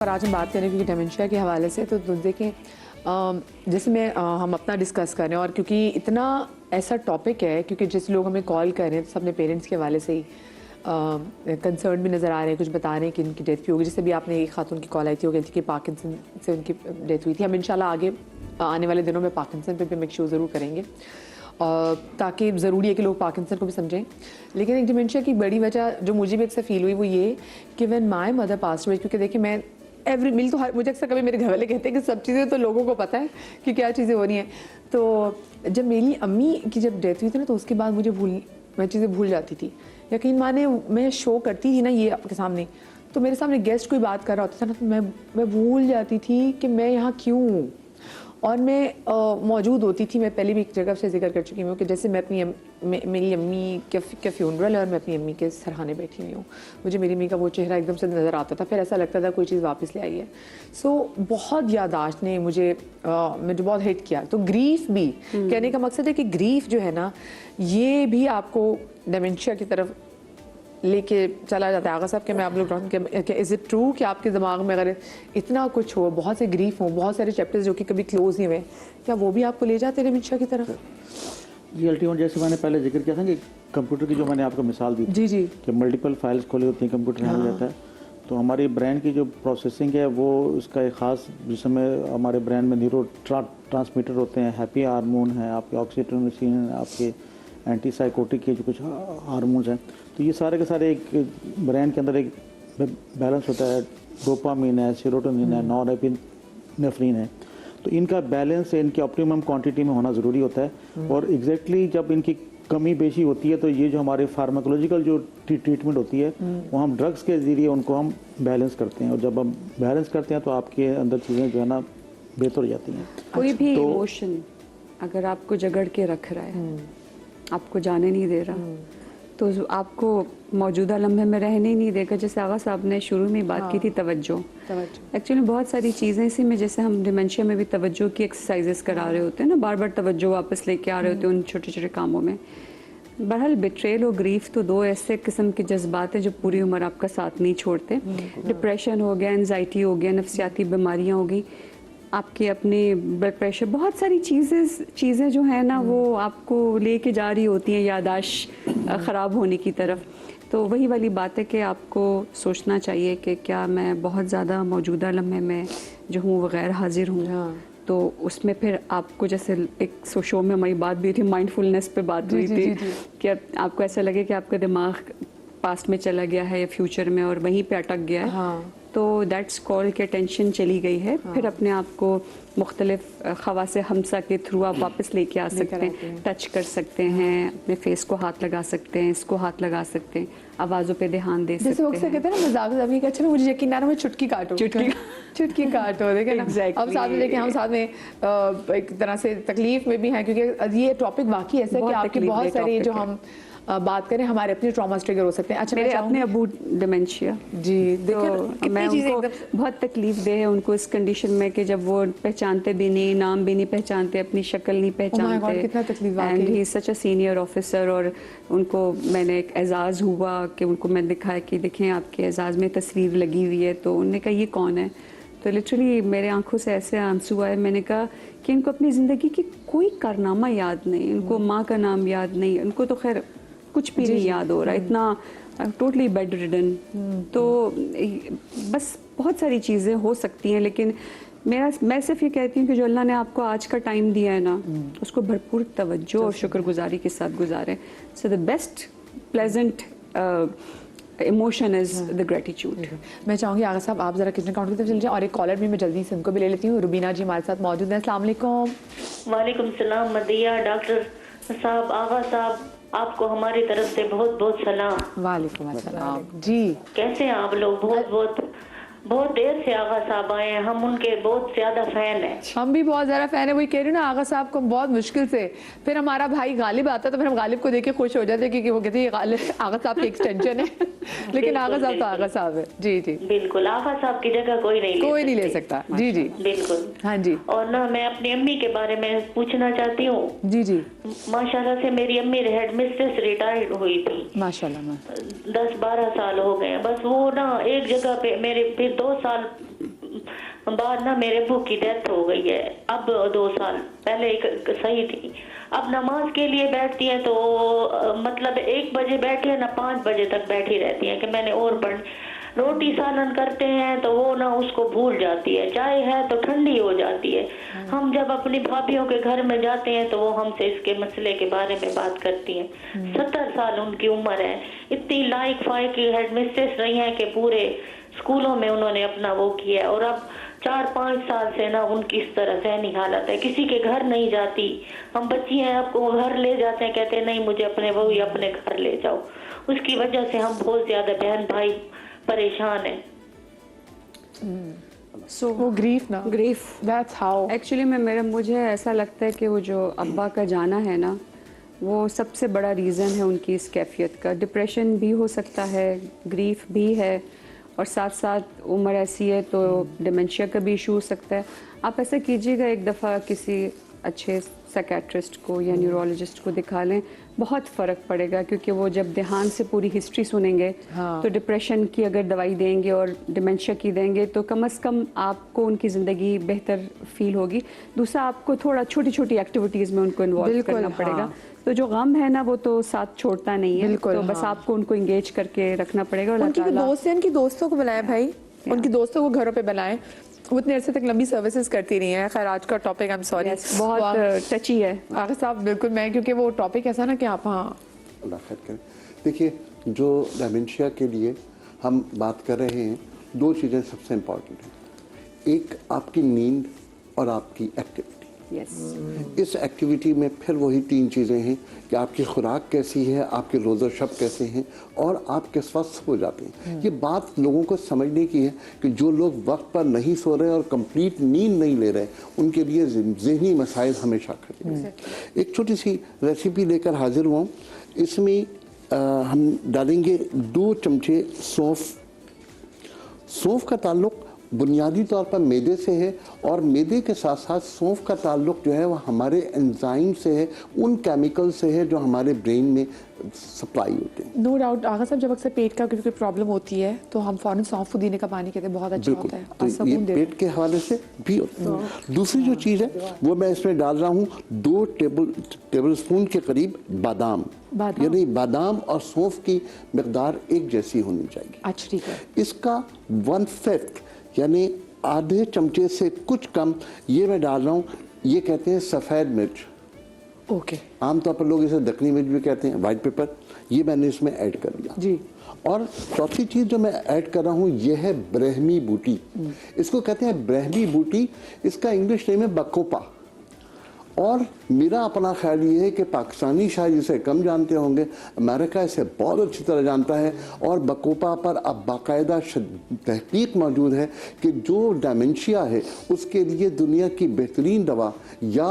और आज हम बात करें क्योंकि डेमेंशिया के हवाले से तो देखें जैसे हम अपना डिस्कस कर रहे हैं और क्योंकि इतना ऐसा टॉपिक है क्योंकि जिस लोग हमें कॉल कर रहे हैं तो सब अपने पेरेंट्स के हवाले से ही कंसर्न भी नज़र आ रहे हैं, कुछ बता रहे हैं कि इनकी डेथ भी होगी। जैसे भी आपने एक खातून की कॉल आई थी, वो कहती थी कि पार्किंसन से उनकी डेथ हुई थी। हम इंशाल्लाह आगे आने वाले दिनों में पार्किंसन पे भी हम एक शो ज़रूर करेंगे ताकि ज़रूरी है कि लोग पार्किंसन को भी समझें। लेकिन एक डिमेंशिया की बड़ी वजह जो मुझे भी अक्सर फील हुई वो ये कि when my mother passed away, क्योंकि देखिए मैं एवरी मिल तो मुझे अक्सर कभी मेरे घर वाले कहते हैं कि सब चीज़ें तो लोगों को पता है कि क्या चीज़ें हो रही हैं। तो जब मेरी अम्मी की जब डेथ हुई थी ना तो उसके बाद मैं चीज़ें भूल जाती थी। यकीन माने मैं शो करती थी ना ये आपके सामने, तो मेरे सामने गेस्ट कोई बात कर रहा होता था ना तो मैं भूल जाती थी कि मैं यहाँ क्यों हूँ और मैं मौजूद होती थी। मैं पहले भी एक जगह से जिक्र कर चुकी हूँ कि जैसे मैं मेरी अम्मी के फ्यूनरल है और मैं अपनी अम्मी के सरहाने बैठी हुई हूँ, मुझे मेरी अम्मी का वो चेहरा एकदम से नज़र आता था, फिर ऐसा लगता था कोई चीज़ वापस ले आई है। सो बहुत यादाश्त ने मुझे बहुत हिट किया। तो ग्रीफ भी कहने का मकसद है कि ग्रीफ जो है ना ये भी आपको डेमेंशिया की तरफ लेके चला जाता है। आगा साहब के मैं आप लोग इज़ इट ट्रू कि आपके दिमाग में अगर इतना कुछ हो, बहुत से ग्रीफ हो, बहुत सारे चैप्टर्स जो कि कभी क्लोज नहीं हुए, क्या वो भी आपको ले जाते हैं डेमेंशिया की तरफ? जी अल्टीमेट जैसे मैंने पहले जिक्र किया था कि कंप्यूटर की जो मैंने आपको मिसाल दी जी जी कि मल्टीपल फाइल्स खोली होती हैं, कंप्यूटर हैंग जाता है, तो हमारी ब्रेन की जो प्रोसेसिंग है वो उसका एक ख़ास जिसमें हमारे ब्रेन में न्यूरो ट्रांसमीटर होते हैं, हैप्पी हार्मोन है, आपके ऑक्सीटोसिन है, आपके एंटीसाइकोटिक के जो कुछ हार्मोन्स हैं, तो ये सारे के सारे एक ब्रेन के अंदर एक बैलेंस होता है। डोपामिन है, सेरोटोनिन है, नॉरएपिनेफ्रिन है, तो इनका बैलेंस इनकी ऑप्टिमम क्वांटिटी में होना ज़रूरी होता है। और एग्जैक्टली जब इनकी कमी बेशी होती है तो ये जो हमारे फार्माकोलॉजिकल जो ट्रीटमेंट होती है वो हम ड्रग्स के ज़रिए उनको हम बैलेंस करते हैं, और जब हम बैलेंस करते हैं तो आपके अंदर चीज़ें जो है ना बेहतर हो जाती हैं। कोई भी इमोशन अगर आपको जगड़ के रख रहा है, आपको जाने नहीं दे रहा, तो आपको मौजूदा लम्हे में रहने ही नहीं देगा। जैसे आगा साहब ने शुरू में बात की थी तवज्जो। एक्चुअली बहुत सारी चीज़ें इसी में, जैसे हम डिमेंशिया में भी तवज्जो की एक्सरसाइजेस करा रहे होते हैं ना, बार बार तवज्जो वापस लेके आ रहे होते हैं उन छोटे छोटे कामों में। बहरहाल बिट्रेल और ग्रीफ तो दो ऐसे किस्म के जज्बात हैं जो पूरी उम्र आपका साथ नहीं छोड़ते। डिप्रेशन हो गया, एनजाइटी हो गया, नफसियाती बीमारियाँ हो गई, आपके अपने ब्लड प्रेशर, बहुत सारी चीज़ें जो है ना वो आपको लेके जा रही होती हैं यादाश्त ख़राब होने की तरफ। तो वही वाली बात है कि आपको सोचना चाहिए कि क्या मैं बहुत ज़्यादा मौजूदा लम्हे में जो हूँ वो गैर हाजिर हूँ। तो उसमें फिर आपको जैसे एक शो में हमारी बात भी हुई थी, माइंडफुलनेस पे बात हुई थी कि आपको ऐसा लगे कि आपका दिमाग पास्ट में चला गया है या फ्यूचर में और वहीं पे अटक गया है, तो दैट्स कॉल के टेंशन चली गई है। फिर अपने आप को मुख्तलिफ खवासे हमसा के थ्रू आप वापस लेके आ सकते हैं, टच कर सकते हैं, अपने फेस को हाथ लगा सकते हैं, इसको हाथ लगा सकते हैं, आवाज़ों पे ध्यान दे सकते हैं। जैसे वो कहते हैं ना मजाक मजाक, अच्छा मुझे यकीन ना मैं चुटकी काटो चुटकी काटो, देखे ना अब साथ में देखें हम साथ में एक तरह से तकलीफ में भी हैं क्योंकि ये टॉपिक वाकई ऐसा है कि आपके बहुत सारे जो हम बात करें हमारे अपने ट्रॉमास ट्रिगर हो सकते हैं। अच्छा मेरे अपने अबू डिमेंशिया जी तो मैं उनको बहुत तकलीफ दे है उनको इस कंडीशन में कि जब वो पहचानते भी नहीं, नाम भी नहीं पहचानते, अपनी शक्ल नहीं पहचानते, कितना तकलीफ and he such a senior officer. और उनको मैंने एक एजाज़ हुआ कि उनको मैंने दिखाया कि देखें आपके एजाज़ में तस्वीर लगी हुई है, तो उन्होंने कहा ये कौन है, तो लिटरली मेरे आंखों से ऐसे आंसू आए। मैंने कहा कि इनको अपनी ज़िंदगी की कोई कारनामा याद नहीं, इनको माँ का नाम याद नहीं, उनको तो खैर कुछ भी नहीं याद हो रहा, इतना टोटली बेड रिडन। तो बस बहुत सारी चीज़ें हो सकती हैं, लेकिन मैं सिर्फ ये कहती हूँ कि जो अल्लाह ने आपको आज का टाइम दिया है ना उसको भरपूर तवज्जो और शुक्रगुजारी के साथ गुजारें। So the best pleasant emotion is the gratitude. मैं चाहूँगी आगा साहब आप ज़रा किचन काउंटर की तरफ चल जाएं और एक कॉलर भी मैं जल्दी से उनको भी ले लेती हूँ। रुबीना जी हमारे साथ मौजूद हैं। अस्सलाम वालेकुम। वालेकुम सलाम मदिया, डॉक्टर साहब, आगा साहब, आपको हमारी तरफ से बहुत बहुत सलाम। वालेकुम अस्सलाम जी, कैसे हैं आप लोग? बहुत देर से आगा साहब आए हैं, हम उनके बहुत ज्यादा फैन हैं। हम भी बहुत ज़्यादा फ़ैन है। वही कह रही हूँ ना, आगा साहब को बहुत मुश्किल से फिर हमारा भाई गालिब आता है तो फिर हम गालिब को देख के खुश हो जाते हैं क्योंकि वो कहते हैं ये गालिब आगा साहब की एक्सटेंशन है लेकिन आगा साहब तो आगा साहब है। जी जी बिल्कुल, आगा साहब की जगह कोई नहीं ले सकता। जी जी बिल्कुल। हाँ जी। और ना मैं अपनी अम्मी के बारे में पूछना चाहती हूँ। जी जी। माशाल्लाह से मेरी अम्मी हेड मिस्ट्रेस रिटायर्ड हुई थी, माशाल्लाह 10-12 साल हो गए। बस वो ना एक जगह पे मेरे फिर 2 साल बाद ना मेरे अब्बू की डेथ हो गई है। अब 2 साल पहले एक सही थी। अब नमाज के लिए बैठती है तो मतलब 1 बजे बैठी है ना 5 बजे तक बैठी रहती है कि मैंने और पढ़। रोटी सालन करते हैं तो वो ना उसको भूल जाती है, चाय है तो ठंडी हो जाती है। हम जब अपनी भाभीियों के घर में जाते हैं तो वो हमसे इसके मसले के बारे में बात करती हैं। 70 साल उनकी उम्र है, इतनी लाइक फाइक हेडमिस्ट्रेस रही हैं कि पूरे स्कूलों में उन्होंने अपना वो किया। और अब 4-5 साल से ना उनकी इस तरह जहनी हालत है, किसी के घर नहीं जाती। हम बच्ची हैं, आपको घर ले जाते हैं, कहते हैं नहीं मुझे अपने बहू या अपने घर ले जाओ। उसकी वजह से हम बहुत ज्यादा बहन भाई परेशान है। वो ग्रीफ ना, ग्रीफ दैट्स हाउ एक्चुअली में मुझे ऐसा लगता है कि वो जो अब्बा का जाना है ना, वो सबसे बड़ा रीज़न है उनकी इस कैफियत का। डिप्रेशन भी हो सकता है, ग्रीफ भी है, और साथ साथ उम्र ऐसी है तो डिमेंशिया का भी इशू हो सकता है। आप ऐसा कीजिएगा, एक दफ़ा किसी अच्छे साइकेट्रिस्ट को या न्यूरोलॉजिस्ट को दिखा लें, बहुत फ़र्क पड़ेगा। क्योंकि वो जब ध्यान से पूरी हिस्ट्री सुनेंगे तो डिप्रेशन की अगर दवाई देंगे और डिमेंशिया की देंगे तो कम से कम आपको उनकी ज़िंदगी बेहतर फील होगी। दूसरा, आपको थोड़ा छोटी छोटी एक्टिविटीज़ में उनको इन्वॉल्व करना पड़ेगा। तो जो गम है ना वो तो साथ छोड़ता नहीं है, तो बस आपको उनको इंगेज करके रखना पड़ेगा। और उनकी दोस्त हैं, उनकी दोस्तों को बुलाएं भाई, उनकी दोस्तों को घरों पे बनाएं। वो इतने अरसे तक लंबी सर्विसेज करती रही हैं। खैर आज का टॉपिक आई एम सॉरी बहुत टची है आगे साहब, बिल्कुल मैं, क्योंकि वो टॉपिक ऐसा ना कि आप अल्लाह खैर करे। देखिए, जो डिमेंशिया के लिए हम बात कर रहे हैं, 2 चीज़ें सबसे इम्पॉर्टेंट हैं। एक आपकी नींद और आपकी एक्टिविटी। इस एक्टिविटी में फिर वही 3 चीज़ें हैं कि आपकी खुराक कैसी है, आपके रोज़ और शब कैसे हैं, और आप किस वक्त हो जाते हैं। ये बात लोगों को समझने की है कि जो लोग वक्त पर नहीं सो रहे और कंप्लीट नींद नहीं ले रहे, उनके लिए ज़हनी मसाइल हमेशा खड़े हैं। एक छोटी सी रेसिपी लेकर हाजिर हुआ हूँ। इसमें हम डालेंगे 2 चमचे सौंफ। सौंफ का ताल्लुक़ बुनियादी तौर पर मैदे से है, और मैदे के साथ साथ सौंफ का ताल्लुक़ जो है वह हमारे एंजाइम से है, उन केमिकल से है जो हमारे ब्रेन में सप्लाई होते हैं। नो डाउट आगा साहब, जब अक्सर पेट का कोई प्रॉब्लम होती है तो हम फ़ौरन सौंफ पुदीने का पानी कहते हैं, बहुत अच्छा होता है, तो ये पेट के हवाले से भी होता है। दूसरी जो चीज़ है वो मैं इसमें डाल रहा हूँ 2 टेबल स्पून के करीब बादाम। यानी बादाम और सौंफ की मकदार एक जैसी होनी चाहिए। अच्छा, ठीक है। इसका 1/5 यानी आधे चमचे से कुछ कम ये मैं डाल रहा हूँ। ये कहते हैं सफ़ेद मिर्च। ओके। आमतौर पर लोग इसे दखनी मिर्च भी कहते हैं, वाइट पेपर। ये मैंने इसमें ऐड कर दिया जी। और चौथी चीज़ जो मैं ऐड कर रहा हूँ ये है ब्रह्मी बूटी। इसको कहते हैं ब्रह्मी बूटी, इसका इंग्लिश नेम है बकोपा। और मेरा अपना ख्याल ये है कि पाकिस्तानी शायद इसे कम जानते होंगे, अमेरिका इसे बहुत अच्छी तरह जानता है। और बकोपा पर अब बाकायदा तहकीक मौजूद है कि जो डिमेंशिया है उसके लिए दुनिया की बेहतरीन दवा या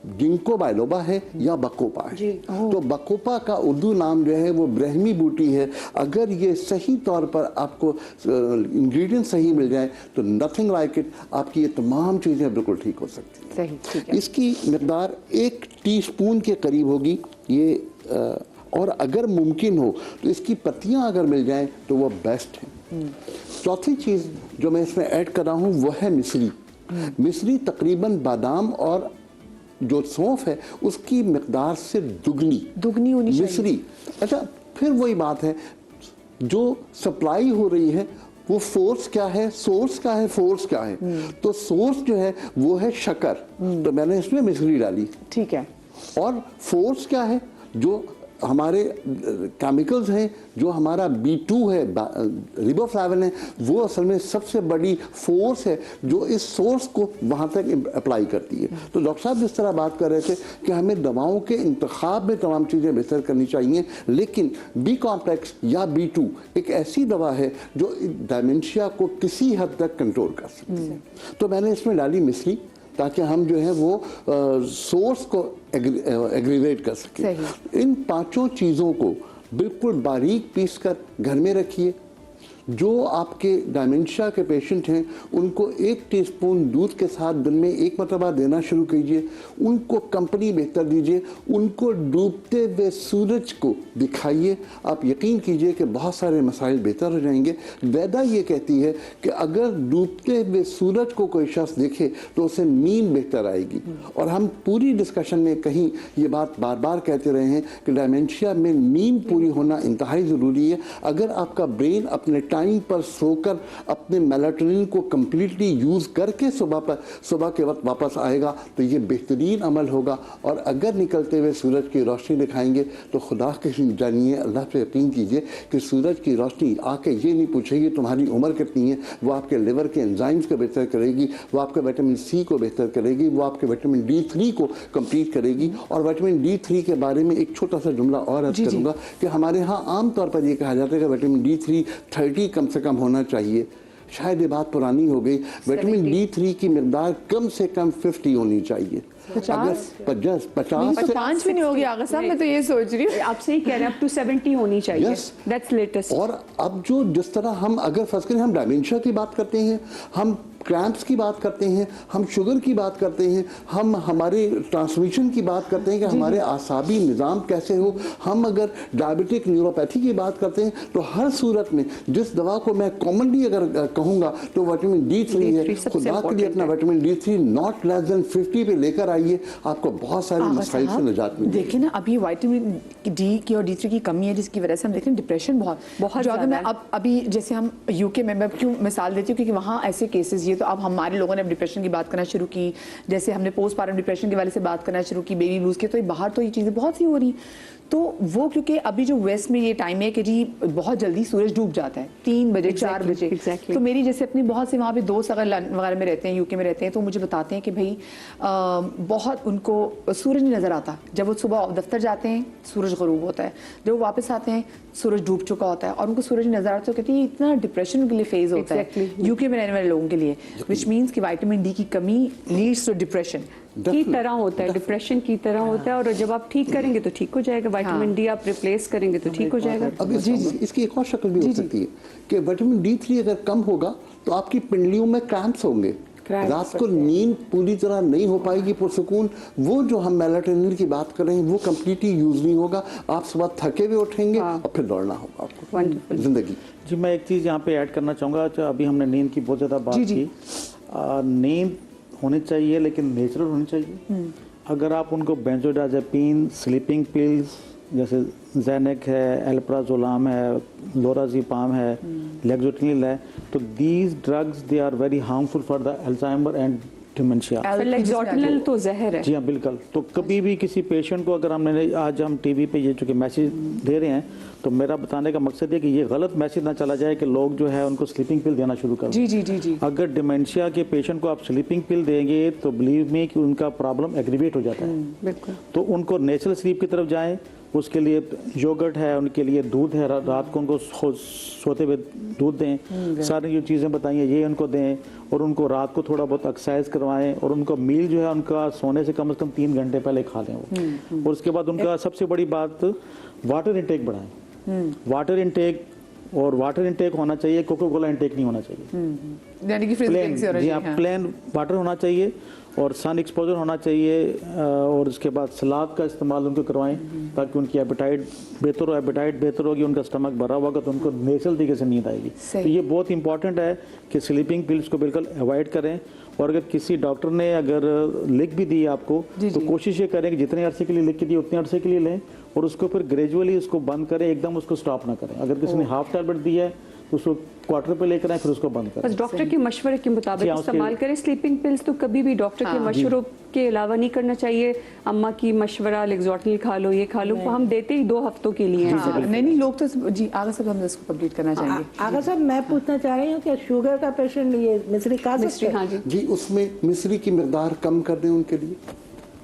जिंको बाइलोबा है या बकोपा है। तो बकोपा का उर्दू नाम जो है वो ब्रह्मी बूटी है। अगर ये सही तौर पर आपको इंग्रेडिएंट सही मिल जाए तो नथिंग लाइक इट, आपकी ये तमाम चीज़ें बिल्कुल ठीक हो सकती हैं। सही, ठीक है। इसकी मकदार 1 टीस्पून के करीब होगी ये, और अगर मुमकिन हो तो इसकी पत्तियां अगर मिल जाएं तो वो बेस्ट है। चौथी चीज़ जो मैं इसमें ऐड कर रहा हूँ वो है मिश्री। मिश्री तकरीबन बादाम और जो सौंफ है उसकी मकदार से दुगनी होनी चाहिए मिश्री। अच्छा, फिर वही बात है, जो सप्लाई हो रही है वो फोर्स क्या है, सोर्स क्या है, फोर्स क्या है। तो सोर्स जो है वो है शक्कर, तो मैंने इसमें मिश्री डाली, ठीक है। और फोर्स क्या है, जो हमारे केमिकल्स हैं, जो हमारा B2 है, रिबोफ्लाविन है, वो असल में सबसे बड़ी फोर्स है जो इस सोर्स को वहाँ तक अप्लाई करती है। तो डॉक्टर साहब जिस तरह बात कर रहे थे कि हमें दवाओं के इंतखाब में तमाम चीज़ें बेहतर करनी चाहिए, लेकिन B कॉम्प्लेक्स या B2 एक ऐसी दवा है जो डिमेंशिया को किसी हद तक कंट्रोल कर सकती है। तो मैंने इसमें डाली मिश्री ताकि हम जो है वो सोर्स को एग्रीवेट कर सकें। इन 5 चीज़ों को बिल्कुल बारीक पीस कर घर में रखिए। जो आपके डायमेंशिया के पेशेंट हैं उनको 1 टीस्पून दूध के साथ दिन में 1 मरतबा देना शुरू कीजिए, उनको कंपनी बेहतर दीजिए, उनको डूबते हुए सूरज को दिखाइए। आप यकीन कीजिए कि बहुत सारे मसाइल बेहतर हो जाएंगे। वैदा ये कहती है कि अगर डूबते हुए सूरज को कोई शख्स देखे तो उसे नींद बेहतर आएगी। और हम पूरी डिस्कशन में कहीं ये बात बार बार कहते रहे हैं कि डायमेंशिया में नींद पूरी होना इंतहाई ज़रूरी है। अगर आपका ब्रेन अपने टाइम पर सोकर अपने मेलाटोनिन को कम्प्लीटली यूज़ करके सुबह के वक्त वापस आएगा तो ये बेहतरीन अमल होगा। और अगर निकलते हुए सूरज की रोशनी दिखाएंगे तो खुदा के जानिए, अल्लाह पे यकीन कीजिए कि सूरज की रोशनी आके ये नहीं पूछेगी तुम्हारी उम्र कितनी है, वो आपके लिवर के एंजाइम्स को बेहतर करेगी, वो आपके विटामिन सी को बेहतर करेगी, वो आपके विटामिन D3 को कंप्लीट करेगी। और विटामिन D3 के बारे में एक छोटा सा जुमला और अर्ज करूँगा कि हमारे यहाँ आम तौर पर ये कहा जाता है कि विटामिन D3 30 कम से कम होना चाहिए। शायद ये बात पुरानी हो गई। विटामिन D3 की मिकदार कम से कम 50 होनी चाहिए। 50 5 भी नहीं होगी आगा साहब, मैं तो ये सोच रही हूँ। आप सही कह रहे हैं, अप टू 70 होनी चाहिए। Yes. That's latest. और अब जो जिस तरह हम अगर फर्स्ट करें, हम डायमेंशिया की बात करते हैं, हम क्रैम्प्स की बात करते हैं, हम शुगर की बात करते हैं, हम हमारे ट्रांसमिशन की बात करते हैं कि हमारे आसाबी निज़ाम कैसे हो, हम अगर डायबिटिक न्यूरोपैथी की बात करते हैं, तो हर सूरत में जिस दवा को मैं कॉमनली अगर कहूँगा तो विटामिन D3 है। खुदा के लिए अपना vitamin D3 not less than 50 पे लेकर आइए, आपको बहुत सारे मसाइल से निजात मिलेगी। देखिए ना, अभी विटामिन D की और D3 की कमी है, जिसकी वजह से हम देख रहे हैं डिप्रेशन बहुत जो अगर मैं अब अभी जैसे हम यूके में, मैं क्यों मिसाल देती हूँ क्योंकि वहाँ ऐसे केसेस, तो अब हमारे लोगों ने डिप्रेशन की बात करना शुरू की, जैसे हमने पोस्ट पार्टम डिप्रेशन के वाले से बात करना शुरू की, बेबी ब्लूज के, तो बाहर तो ये चीज़ें बहुत सी हो रही। तो वो क्योंकि अभी जो वेस्ट में ये टाइम है कि जी बहुत जल्दी सूरज डूब जाता है 3 बजे 4 बजे। तो मेरी जैसे अपनी बहुत से वहाँ पे दोस्त अगर वगैरह में रहते हैं, यूके में रहते हैं, तो मुझे बताते हैं कि भाई बहुत उनको सूरज नहीं नज़र आता। जब वो सुबह दफ्तर जाते हैं सूरज गरूब होता है, जब वो वापस आते हैं सूरज डूब चुका होता है और उनको सूरज नज़र आता है। तो कहते हैं इतना डिप्रेशन के लिए फेज होता है यूके में रहने वाले लोगों के लिए, विच मीन्स कि विटामिन D की कमी लीड्स टू डिप्रेशन की तरह होता है, डिप्रेशन की तरह होता है। और जब आप ठीक करेंगे तो ठीक हो जाएगा, विटामिन D आप रिप्लेस करेंगे तो ठीक हो जाएगा। अब इसकी एक और शक्ल भी हो सकती है कि विटामिन D3 अगर कम होगा तो आपकी पिंडलियों में क्रैम्प्स होंगे, रात को नींद पूरी तरह नहीं हो पाएगी पुरसुकून। वो जो हम मेलाटोनिन की बात कर रहे हैं वो कम्प्लीटली यूज नहीं होगा, आप सुबह थके हुए उठेंगे और फिर दौड़ना होगा आपको जिंदगी। जी, मैं एक चीज़ यहाँ पे ऐड करना चाहूँगा। अभी हमने नींद की बहुत ज़्यादा बात की। नींद होनी चाहिए लेकिन नेचुरल होनी चाहिए। अगर आप उनको बेंजोडाज़ेपिन, स्लीपिंग पिल्स जैसे ज़ैनेक है, एल्प्राजोलाम है, लोराज़ेपाम है, लेक्सोटिनिल है, तो these drugs they are very harmful for the Alzheimer and dementia. Lexotanil तो जहर है। जी हाँ, बिल्कुल। तो कभी भी किसी पेशेंट को अगर हमने आज हम टीवी पे ये चूँकि मैसेज दे रहे हैं, तो मेरा बताने का मकसद है कि ये गलत मैसेज ना चला जाए कि लोग जो है उनको स्लीपिंग पिल देना शुरू कर दें। जी। अगर डिमेंशिया के पेशेंट को आप स्लीपिंग पिल देंगे तो बिलीव मी कि उनका प्रॉब्लम एग्रीवेट हो जाता है। बिल्कुल। तो उनको नेचुरल स्लीप की तरफ जाएं। उसके लिए योगर्ट है, उनके लिए दूध है, रात को उनको सोते हुए दूध दें। सारी जो चीज़ें बताई हैं ये उनको दें और उनको रात को थोड़ा बहुत एक्सरसाइज करवाएं और उनको मील जो है उनका सोने से कम 3 घंटे पहले खा लें वो। और उसके बाद उनका सबसे बड़ी बात वाटर इंटेक बढ़ाएं। वाटर इंटेक होना चाहिए, कोका कोला इंटेक नहीं होना चाहिए। यानी कि प्लेन, जी हाँ, प्लेन वाटर होना चाहिए और सन एक्सपोजर होना चाहिए। और उसके बाद सलाद का इस्तेमाल उनको करवाएं ताकि उनकी एपेटाइट बेहतर होगी, उनका स्टमक भरा होगा तो उनको नेचुरल तरीके से नींद आएगी। तो ये बहुत इंपॉर्टेंट है कि स्लीपिंग पिल्स को बिल्कुल अवॉइड करें। और अगर किसी डॉक्टर ने अगर लिख भी दी आपको तो कोशिश ये करें कि जितने अरसे के लिए लिख के दी उतने अरसे के लिए लें और उसको फिर ग्रेजुअली उसको बंद करें, एकदम उसको स्टॉप ना करें। अगर किसी ने हाफ टैबलेट दी है तो उसको क्वार्टर पे लेकर आए फिर उसको बंद करें। बस डॉक्टर के मशवरे के मुताबिक इस्तेमाल करें। स्लीपिंग पिल्स तो कभी भी डॉक्टर के मशवरों के अलावा नहीं करना चाहिए। अम्मा की मशवरा लेक्सोटिनिल खा लो, ये खा लो, हम देते ही 2 हफ्तों के लिए हैं। नहीं लोग तो जी आगा साहब हम इसको कंप्लीट करना चाहेंगे। आगा साहब मैं पूछना चाह रही हूँ कि शुगर का पेशेंट ये मिश्री खा सकते हैं? जी, उसमें मिश्री की मिकदार कम कर दें उनके लिए,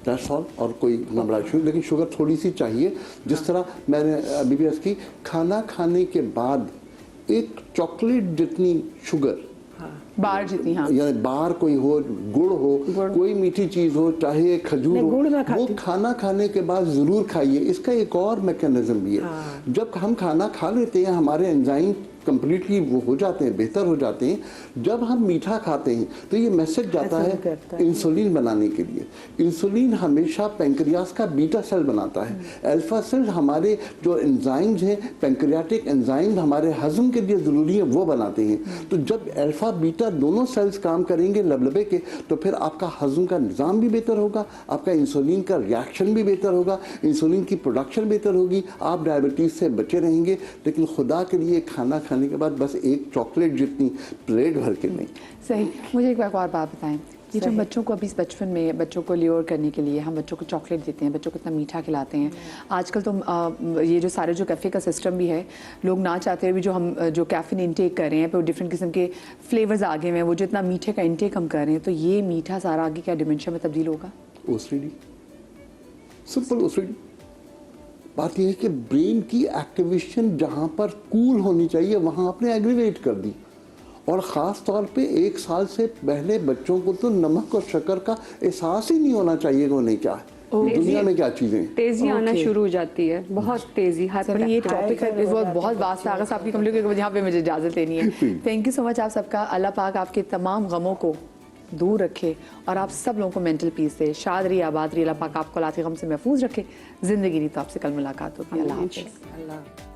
दैट्स ऑल। और कोई नंबरा शुगर, लेकिन शुगर थोड़ी सी चाहिए। जिस तरह मैंने BBS की खाना खाने के बाद एक चॉकलेट जितनी शुगर, बार जितनी, हाँ, यानी बार कोई हो, गुड़ हो, कोई मीठी चीज हो, चाहे खजूर हो, वो खाना खाने के बाद जरूर खाइए। इसका एक और मैकेनिज्म भी है। जब हम खाना खा लेते हैं हमारे एंजाइम कंप्लीटली वो हो जाते हैं, बेहतर हो जाते हैं। जब हम मीठा खाते हैं तो ये मैसेज जाता है इंसुलिन बनाने के लिए। इंसुलिन हमेशा पेंक्रियास का बीटा सेल बनाता है। अल्फा सेल हमारे जो एंजाइम्स हैं, पेंक्रियाटिक एंजाइम हमारे हजम के लिए ज़रूरी है, वो बनाते हैं। तो जब अल्फा बीटा दोनों सेल्स काम करेंगे लबलबे के, तो फिर आपका हजम का निज़ाम भी बेहतर होगा, आपका इंसुलिन का रिएक्शन भी बेहतर होगा, इंसुलिन की प्रोडक्शन बेहतर होगी, आप डायबिटीज़ से बचे रहेंगे। लेकिन खुदा के लिए खाना खाने के बाद बस एक चॉकलेट जितनी प्लेट भर के नहीं। सही। मुझे एक और बात बताएं, ये जो बच्चों को अभी इस बचपन में बच्चों को ल्योर करने के लिए हम बच्चों को चॉकलेट देते हैं, बच्चों को इतना मीठा खिलाते हैं। आजकल तो ये जो सारे जो कैफ़े का सिस्टम भी है, लोग ना चाहते हुए भी जो हम जो कैफ़ीन इंटेक कर रहे हैं, पर डिफरेंट किस्म के फ्लेवर्स आगे हुए हैं, वो जो इतना मीठे का इंटेक हम कर रहे हैं, तो ये मीठा सारा आगे क्या डिमेंशिया में तब्दील होगा? OCD, simple OCD. बात यह है कि ब्रेन की एक्टिवेशन जहाँ पर कूल होनी चाहिए वहाँ आपने एग्रीवेट कर दी। और ख़ास तौर पे 1 साल से पहले बच्चों को तो नमक और शक्कर का एहसास ही नहीं होना चाहिए कि उन्हें क्या है, दुनिया में क्या चीज़ें। तेजी आना शुरू हो जाती है, बहुत तेजी। सर ये टॉपिक है बहुत वास्ट है। अगर आपकी कंपनी के यहाँ पे मुझे इजाज़त लेनी है। थैंक यू सो मच आप सबका। अल्लाह पाक आपके तमाम गमों को दूर रखे और आप सब लोगों को मेंटल पीस दे। शाद रही, आबाद रही। अल्लाह पाक आपको औलाद के गम से महफूज रखे। ज़िंदगी नहीं तो आपसे कल मुलाकात होगी। अल्लाह हाफ़िज़।